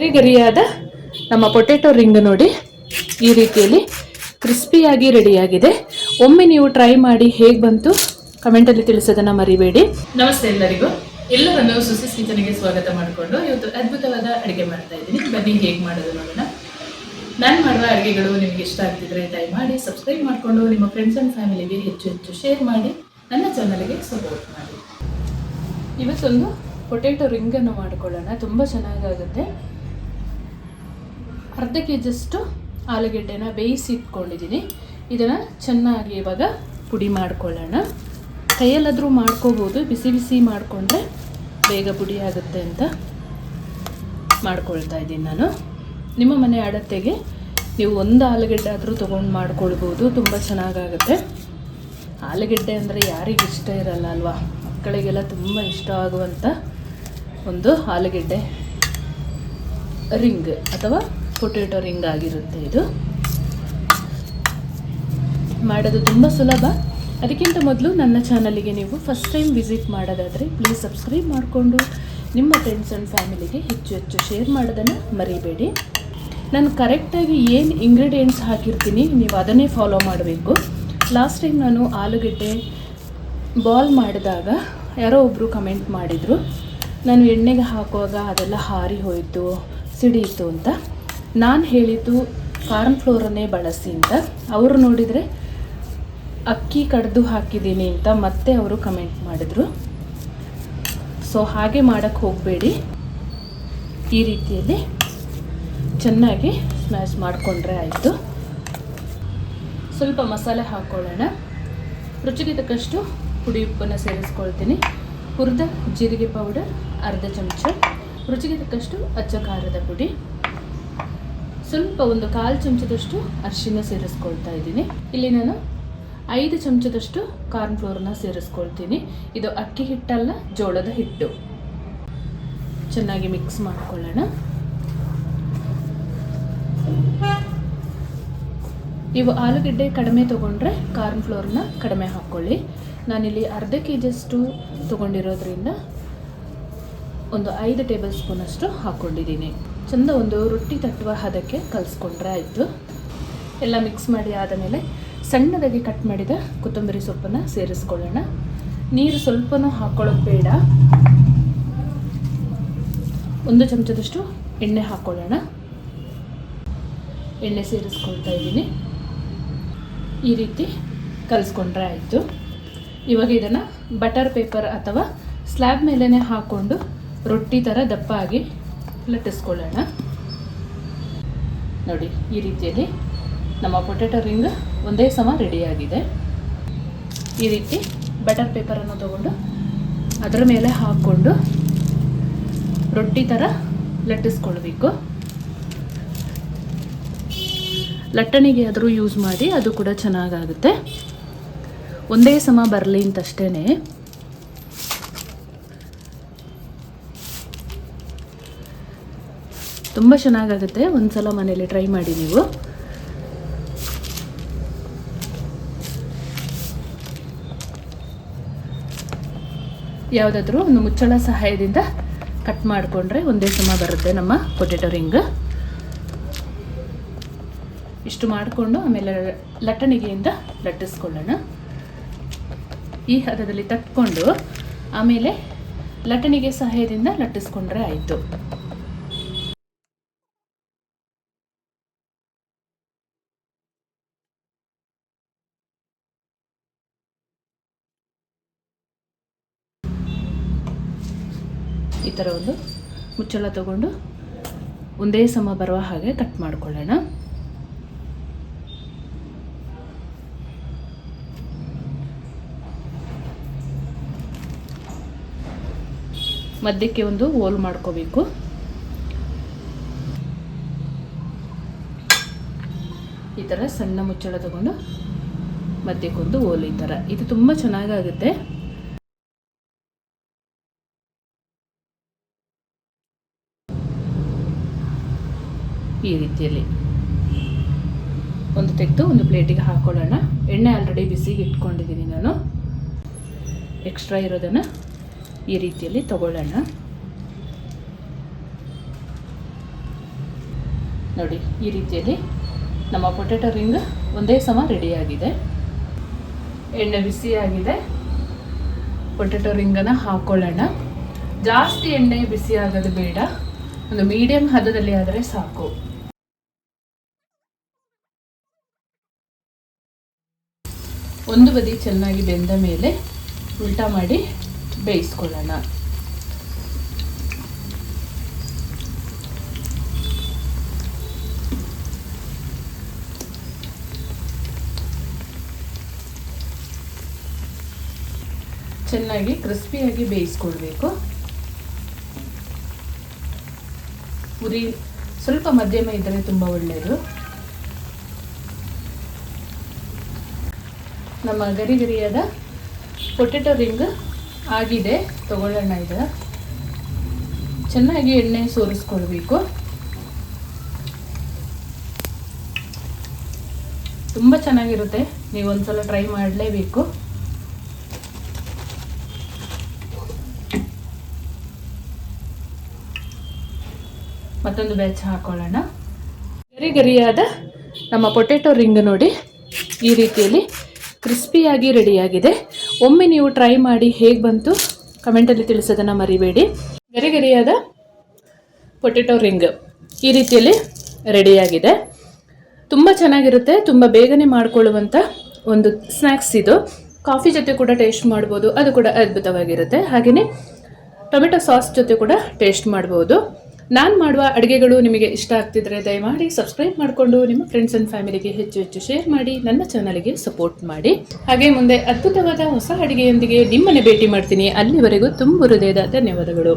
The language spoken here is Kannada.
ಗರಿಗರಿಯಾದ ನಮ್ಮ ಪೊಟೆಟೊ ರಿಂಗ್ ನೋಡಿ ಈ ರೀತಿಯಲ್ಲಿ ಕ್ರಿಸ್ಪಿಯಾಗಿ ರೆಡಿಯಾಗಿದೆ. ಒಮ್ಮೆ ನೀವು ಟ್ರೈ ಮಾಡಿ ಹೇಗೆ ಬಂತು ಕಮೆಂಟಲ್ಲಿ ತಿಳಿಸೋದನ್ನು ಮರಿಬೇಡಿ. ನಮಸ್ತೆ ಎಲ್ಲರಿಗೂ, ಎಲ್ಲರನ್ನು ಸುಸಿಸ್ ಕಿಚನ್ಗೆ ಸ್ವಾಗತ ಮಾಡಿಕೊಂಡು ಇವತ್ತು ಅದ್ಭುತವಾದ ಅಡುಗೆ ಮಾಡ್ತಾ ಇದ್ದೀನಿ. ಬನ್ನಿ ಹೇಗೆ ಮಾಡೋದು ನೋಡೋಣ. ನಾನು ಮಾಡುವ ಅಡುಗೆಗಳು ನಿಮಗೆ ಇಷ್ಟ ಆಗ್ತಿದ್ರೆ ದಯಮಾಡಿ ಸಬ್ಸ್ಕ್ರೈಬ್ ಮಾಡಿಕೊಂಡು ನಿಮ್ಮ ಫ್ರೆಂಡ್ಸ್ ಆ್ಯಂಡ್ ಫ್ಯಾಮಿಲಿಗೆ ಹೆಚ್ಚು ಹೆಚ್ಚು ಶೇರ್ ಮಾಡಿ, ನನ್ನ ಚಾನಲ್ಗೆ ಸಪೋರ್ಟ್ ಮಾಡಿ. ಇವತ್ತೊಂದು ಪೊಟೆಟೊ ರಿಂಗನ್ನು ಮಾಡಿಕೊಳ್ಳೋಣ, ತುಂಬ ಚೆನ್ನಾಗಾಗುತ್ತೆ. ಅರ್ಧ ಕೆಜಿಯಷ್ಟು ಆಲೂಗೆಡ್ಡೆನ ಬೇಯಿಸಿ ಇಟ್ಕೊಂಡಿದ್ದೀನಿ. ಇದನ್ನು ಚೆನ್ನಾಗಿ ಇವಾಗ ಪುಡಿ ಮಾಡ್ಕೊಳ್ಳೋಣ. ಕೈಯಲ್ಲಾದರೂ ಮಾಡ್ಕೋಬೋದು, ಬಿಸಿ ಬಿಸಿ ಮಾಡಿಕೊಂಡ್ರೆ ಬೇಗ ಪುಡಿ ಆಗುತ್ತೆ ಅಂತ ಮಾಡ್ಕೊಳ್ತಾ ಇದ್ದೀನಿ ನಾನು. ನಿಮ್ಮ ಮನೆ ಅಳತೆಗೆ ನೀವು ಒಂದು ಆಲೂಗೆಡ್ಡೆ ಆದರೂ ತೊಗೊಂಡು ಮಾಡ್ಕೊಳ್ಬೋದು, ತುಂಬ ಚೆನ್ನಾಗಾಗುತ್ತೆ. ಆಲೂಗೆಡ್ಡೆ ಅಂದರೆ ಯಾರಿಗೆ ಇಷ್ಟ ಇರಲ್ಲ ಅಲ್ವಾ, ಮಕ್ಕಳಿಗೆಲ್ಲ ತುಂಬ ಇಷ್ಟ ಆಗುವಂಥ ಒಂದು ಆಲೂಗೆಡ್ಡೆ ರಿಂಗ್ ಅಥವಾ ಪೊಟೆಟೊ ರಿಂಗ್ ಆಗಿರುತ್ತೆ. ಇದು ಮಾಡೋದು ತುಂಬ ಸುಲಭ. ಅದಕ್ಕಿಂತ ಮೊದಲು ನನ್ನ ಚಾನಲಿಗೆ ನೀವು ಫಸ್ಟ್ ಟೈಮ್ ವಿಸಿಟ್ ಮಾಡೋದಾದರೆ ಪ್ಲೀಸ್ ಸಬ್ಸ್ಕ್ರೈಬ್ ಮಾಡಿಕೊಂಡು ನಿಮ್ಮ ಫ್ರೆಂಡ್ಸ್ ಆ್ಯಂಡ್ ಫ್ಯಾಮಿಲಿಗೆ ಹೆಚ್ಚು ಹೆಚ್ಚು ಶೇರ್ ಮಾಡೋದನ್ನು ಮರಿಬೇಡಿ. ನಾನು ಕರೆಕ್ಟಾಗಿ ಏನು ಇಂಗ್ರೀಡಿಯೆಂಟ್ಸ್ ಹಾಕಿರ್ತೀನಿ ನೀವು ಅದನ್ನೇ ಫಾಲೋ ಮಾಡಬೇಕು. ಲಾಸ್ಟ್ ಟೈಮ್ ನಾನು ಆಲೂಗೆಡ್ಡೆ ಬಾಲ್ ಮಾಡಿದಾಗ ಯಾರೋ ಒಬ್ಬರು ಕಮೆಂಟ್ ಮಾಡಿದರು, ನಾನು ಎಣ್ಣೆಗೆ ಹಾಕುವಾಗ ಅದೆಲ್ಲ ಹಾರಿ ಹೋಯಿತು, ಸಿಡಿಯಿತು ಅಂತ. ನಾನು ಹೇಳಿದ್ದು ಕಾರ್ನ್ ಫ್ಲೋರನ್ನೇ ಬಳಸಿ ಅಂತ. ಅವರು ನೋಡಿದರೆ ಅಕ್ಕಿ ಕಡ್ದು ಹಾಕಿದ್ದೀನಿ ಅಂತ ಮತ್ತೆ ಅವರು ಕಮೆಂಟ್ ಮಾಡಿದರು. ಸೊ ಹಾಗೆ ಮಾಡೋಕ್ಕೆ ಹೋಗಬೇಡಿ. ಈ ರೀತಿಯಲ್ಲಿ ಚೆನ್ನಾಗಿ ಸ್ಮ್ಯಾಶ್ ಮಾಡಿಕೊಂಡ್ರೆ ಆಯಿತು. ಸ್ವಲ್ಪ ಮಸಾಲೆ ಹಾಕ್ಕೊಳ್ಳೋಣ. ರುಚಿಗೆ ತಕ್ಕಷ್ಟು ಪುಡಿ ಉಪ್ಪನ್ನು ಸೇರಿಸ್ಕೊಳ್ತೀನಿ. ಹುರಿದ ಜೀರಿಗೆ ಪೌಡರ್ ಅರ್ಧ ಚಮಚ, ರುಚಿಗೆ ತಕ್ಕಷ್ಟು ಅಚ್ಚ ಖಾರದ ಪುಡಿ, ಸ್ವಲ್ಪ ಒಂದು 1/4 ಚಮಚದಷ್ಟು ಅರಿಶಿನ ಸೇರಿಸ್ಕೊಳ್ತಾ ಇದ್ದೀನಿ. ಇಲ್ಲಿ ನಾನು 5 ಚಮಚದಷ್ಟು ಕಾರ್ನ್ ಫ್ಲೋರನ್ನ ಸೇರಿಸ್ಕೊಳ್ತೀನಿ. ಇದು ಅಕ್ಕಿ ಹಿಟ್ಟಲ್ಲ, ಜೋಳದ ಹಿಟ್ಟು. ಚೆನ್ನಾಗಿ ಮಿಕ್ಸ್ ಮಾಡ್ಕೊಳ್ಳೋಣ. ನೀವು ಆಲೂಗೆಡ್ಡೆ ಕಡಿಮೆ ತೊಗೊಂಡ್ರೆ ಕಾರ್ನ್ ಫ್ಲೋರ್ನ ಕಡಿಮೆ ಹಾಕ್ಕೊಳ್ಳಿ. ನಾನಿಲ್ಲಿ ಅರ್ಧ ಕೆಜಿಯಷ್ಟು ತೊಗೊಂಡಿರೋದ್ರಿಂದ ಒಂದು 5 ಟೇಬಲ್ ಸ್ಪೂನಷ್ಟು ಹಾಕ್ಕೊಂಡಿದ್ದೀನಿ. ಚೆಂದ ಒಂದು ರೊಟ್ಟಿ ತಟ್ಟುವ ಹದಕ್ಕೆ ಕಲಿಸ್ಕೊಂಡ್ರೆ ಆಯಿತು. ಎಲ್ಲ ಮಿಕ್ಸ್ ಮಾಡಿ ಆದಮೇಲೆ ಸಣ್ಣದಾಗಿ ಕಟ್ ಮಾಡಿದ ಕೊತ್ತಂಬರಿ ಸೊಪ್ಪನ್ನು ಸೇರಿಸ್ಕೊಳ್ಳೋಣ. ನೀರು ಸ್ವಲ್ಪನೂ ಹಾಕ್ಕೊಳ್ಳೋದು ಬೇಡ. 1 ಚಮಚದಷ್ಟು ಎಣ್ಣೆ ಹಾಕ್ಕೊಳ್ಳೋಣ. ಎಣ್ಣೆ ಸೇರಿಸ್ಕೊಳ್ತಾ ಇದ್ದೀನಿ. ಈ ರೀತಿ ಕಲಿಸ್ಕೊಂಡ್ರೆ ಆಯಿತು. ಇವಾಗ ಇದನ್ನು ಬಟರ್ ಪೇಪರ್ ಅಥವಾ ಸ್ಲ್ಯಾಬ್ ಮೇಲೇ ಹಾಕ್ಕೊಂಡು ರೊಟ್ಟಿ ಥರ ದಪ್ಪಾಗಿ ಲಟ್ಟಿಸ್ಕೊಳ್ಳೋಣ. ನೋಡಿ ಈ ರೀತಿಯಲ್ಲಿ ನಮ್ಮ ಪೊಟೆಟೊ ರಿಂಗ್ ಒಂದೇ ಸಮ ರೆಡಿಯಾಗಿದೆ. ಈ ರೀತಿ ಬಟರ್ ಪೇಪರನ್ನು ತಗೊಂಡು ಅದರ ಮೇಲೆ ಹಾಕ್ಕೊಂಡು ರೊಟ್ಟಿ ಥರ ಲಟ್ಟಿಸ್ಕೊಳ್ಬೇಕು. ಲಟ್ಟಣಿಗೆ ಆದರೂ ಯೂಸ್ ಮಾಡಿ, ಅದು ಕೂಡ ಚೆನ್ನಾಗಾಗುತ್ತೆ. ಒಂದೇ ಸಮ ಬರಲಿ ಅಂತಷ್ಟೇ. ತುಂಬ ಚೆನ್ನಾಗಾಗುತ್ತೆ. ಒಂದು ಸಲ ಮನೇಲಿ ಟ್ರೈ ಮಾಡಿ ನೀವು. ಯಾವುದಾದ್ರೂ ಒಂದು ಮುಚ್ಚಳ ಸಹಾಯದಿಂದ ಕಟ್ ಮಾಡಿಕೊಂಡ್ರೆ ಒಂದೇ ಸಮ ಬರುತ್ತೆ ನಮ್ಮ ಪೊಟೆಟೊ ರಿಂಗ್. ಇಷ್ಟು ಮಾಡಿಕೊಂಡು ಆಮೇಲೆ ಲಟ್ಟಣಿಗೆಯಿಂದ ಲಟ್ಟಿಸ್ಕೊಳ್ಳೋಣ. ಈ ಹದದಲ್ಲಿ ತಟ್ಕೊಂಡು ಆಮೇಲೆ ಲಟ್ಟಣಿಗೆ ಸಹಾಯದಿಂದ ಲಟ್ಟಿಸ್ಕೊಂಡ್ರೆ ಆಯಿತು. ಈ ಥರ ಒಂದು ಮುಚ್ಚಳ ತಗೊಂಡು ಒಂದೇ ಸಮ ಬರುವ ಹಾಗೆ ಕಟ್ ಮಾಡಿಕೊಳ್ಳೋಣ. ಮಧ್ಯಕ್ಕೆ ಒಂದು ಹೋಲ್ ಮಾಡ್ಕೋಬೇಕು. ಈ ಥರ ಸಣ್ಣ ಮುಚ್ಚಳ ತಗೊಂಡು ಮಧ್ಯಕ್ಕೊಂದು ಹೋಲ್, ಈ ಥರ. ಇದು ತುಂಬ ಚೆನ್ನಾಗಾಗುತ್ತೆ. ಈ ರೀತಿಯಲ್ಲಿ ಒಂದು ತೆಗೆದು ಒಂದು ಪ್ಲೇಟಿಗೆ ಹಾಕೊಳ್ಳೋಣ. ಎಣ್ಣೆ ಆಲ್ರೆಡಿ ಬಿಸಿಗೆ ಇಟ್ಕೊಂಡಿದ್ದೀನಿ ನಾನು. ಎಕ್ಸ್ಟ್ರಾ ಇರೋದನ್ನು ಈ ರೀತಿಯಲ್ಲಿ ತಗೊಳ್ಳೋಣ. ನೋಡಿ ಈ ರೀತಿಯಲ್ಲಿ ನಮ್ಮ ಪೊಟೆಟೊ ರಿಂಗ್ ಒಂದೇ ಸಮ ರೆಡಿಯಾಗಿದೆ. ಎಣ್ಣೆ ಬಿಸಿಯಾಗಿದೆ. ಪೊಟೆಟೊ ರಿಂಗನ್ನು ಹಾಕ್ಕೊಳ್ಳೋಣ. ಜಾಸ್ತಿ ಎಣ್ಣೆ ಬಿಸಿ ಆಗೋದು ಬೇಡ, ಒಂದು ಮೀಡಿಯಂ ಹದದಲ್ಲಿ ಆದರೆ ಸಾಕು. ಒಂದು ಬದಿ ಚೆನ್ನಾಗಿ ಬೆಂದ ಮೇಲೆ ಉಲ್ಟಾ ಮಾಡಿ ಬೇಯಿಸ್ಕೊಳ್ಳೋಣ. ಚೆನ್ನಾಗಿ ಕ್ರಿಸ್ಪಿಯಾಗಿ ಬೇಯಿಸ್ಕೊಳ್ಬೇಕು. ಉರಿ ಸ್ವಲ್ಪ ಮಧ್ಯಮ ಇದ್ದರೆ ತುಂಬ ಒಳ್ಳೆಯದು. ನಮ್ಮ ಗರಿ ಗರಿಯಾದ ಪೊಟೆಟೊ ರಿಂಗ್ ಆಗಿದೆ. ತಗೊಳ್ಳೋಣ. ಇದು ಚೆನ್ನಾಗಿ ಎಣ್ಣೆ ಸೋರಿಸ್ಕೊಳ್ಬೇಕು. ತುಂಬ ಚೆನ್ನಾಗಿರುತ್ತೆ, ನೀವು ಒಂದ್ಸಲ ಟ್ರೈ ಮಾಡಲೇಬೇಕು. ಮತ್ತೊಂದು ಬ್ಯಾಚ್ ಹಾಕೊಳ್ಳೋಣ. ಗರಿ ಗರಿಯಾದ ನಮ್ಮ ಪೊಟೆಟೊ ರಿಂಗ್ ನೋಡಿ ಈ ರೀತಿಯಲ್ಲಿ ಕ್ರಿಸ್ಪಿಯಾಗಿ ರೆಡಿಯಾಗಿದೆ. ಒಮ್ಮೆ ನೀವು ಟ್ರೈ ಮಾಡಿ ಹೇಗೆ ಬಂತು ಕಮೆಂಟಲ್ಲಿ ತಿಳಿಸೋದನ್ನು ಮರಿಬೇಡಿ. ಗರಿ ಗರಿಯಾದ ಪೊಟೆಟೊ ರಿಂಗ್ ಈ ರೀತಿಯಲ್ಲಿ ರೆಡಿಯಾಗಿದೆ. ತುಂಬ ಚೆನ್ನಾಗಿರುತ್ತೆ, ತುಂಬ ಬೇಗನೆ ಮಾಡಿಕೊಳ್ಳುವಂಥ ಒಂದು ಸ್ನ್ಯಾಕ್ಸ್ ಇದು. ಕಾಫಿ ಜೊತೆ ಕೂಡ ಟೇಸ್ಟ್ ಮಾಡ್ಬೋದು, ಅದು ಕೂಡ ಅದ್ಭುತವಾಗಿರುತ್ತೆ. ಹಾಗೆಯೇ ಟೊಮೆಟೊ ಸಾಸ್ ಜೊತೆ ಕೂಡ ಟೇಸ್ಟ್ ಮಾಡ್ಬೋದು. ನಾನು ಮಾಡುವ ಅಡುಗೆಗಳು ನಿಮಗೆ ಇಷ್ಟ ಆಗ್ತಿದ್ರೆ ದಯಮಾಡಿ ಸಬ್ಸ್ಕ್ರೈಬ್ ಮಾಡಿಕೊಂಡು ನಿಮ್ಮ ಫ್ರೆಂಡ್ಸ್ ಆ್ಯಂಡ್ ಫ್ಯಾಮಿಲಿಗೆ ಹೆಚ್ಚು ಹೆಚ್ಚು ಶೇರ್ ಮಾಡಿ, ನನ್ನ ಚಾನಲ್ಗೆ ಸಪೋರ್ಟ್ ಮಾಡಿ. ಹಾಗೆ ಮುಂದೆ ಅದ್ಭುತವಾದ ಹೊಸ ಅಡುಗೆಯೊಂದಿಗೆ ನಿಮ್ಮನ್ನು ಭೇಟಿ ಮಾಡ್ತೀನಿ. ಅಲ್ಲಿವರೆಗೂ ತುಂಬ ಹೃದಯದ ಧನ್ಯವಾದಗಳು.